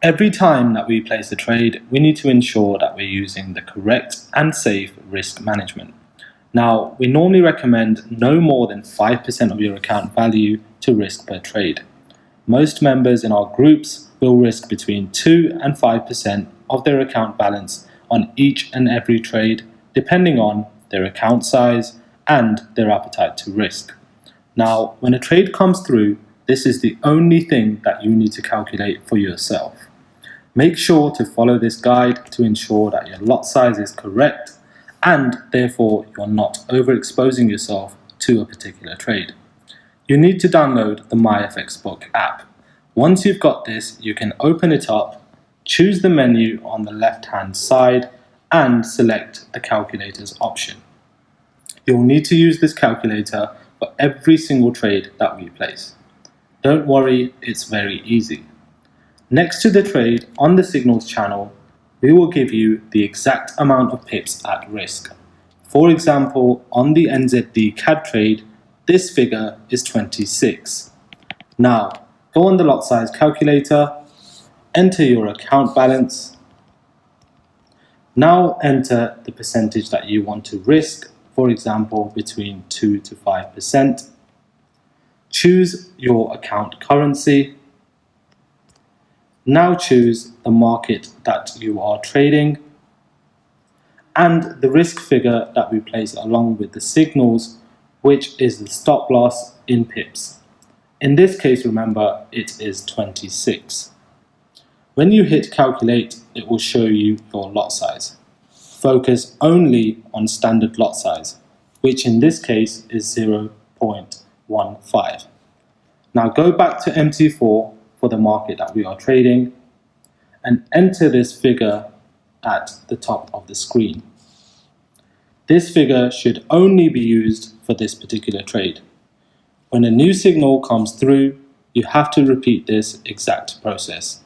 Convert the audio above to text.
Every time that we place a trade, we need to ensure that we're using the correct and safe risk management. Now, we normally recommend no more than 5% of your account value to risk per trade. Most members in our groups will risk between 2 and 5% of their account balance on each and every trade, depending on their account size and their appetite to risk. Now, when a trade comes through, this is the only thing that you need to calculate for yourself. Make sure to follow this guide to ensure that your lot size is correct and therefore you're not overexposing yourself to a particular trade. You need to download the MyFXBook app. Once you've got this, you can open it up, choose the menu on the left-hand side and select the calculators option. You'll need to use this calculator for every single trade that we place. Don't worry, it's very easy. Next to the trade on the signals channel, we will give you the exact amount of pips at risk. For example, on the NZD CAD trade, this figure is 26. Now, go on the lot size calculator, enter your account balance. Now enter the percentage that you want to risk, for example, between 2 to 5%. Choose your account currency. Now choose the market that you are trading and the risk figure that we place along with the signals, which is the stop loss in pips. In this case, remember, it is 26. When you hit calculate, it will show you your lot size. Focus only on standard lot size, which in this case is 0.15. Now go back to MT4 for the market that we are trading and enter this figure at the top of the screen. This figure should only be used for this particular trade. When a new signal comes through, you have to repeat this exact process.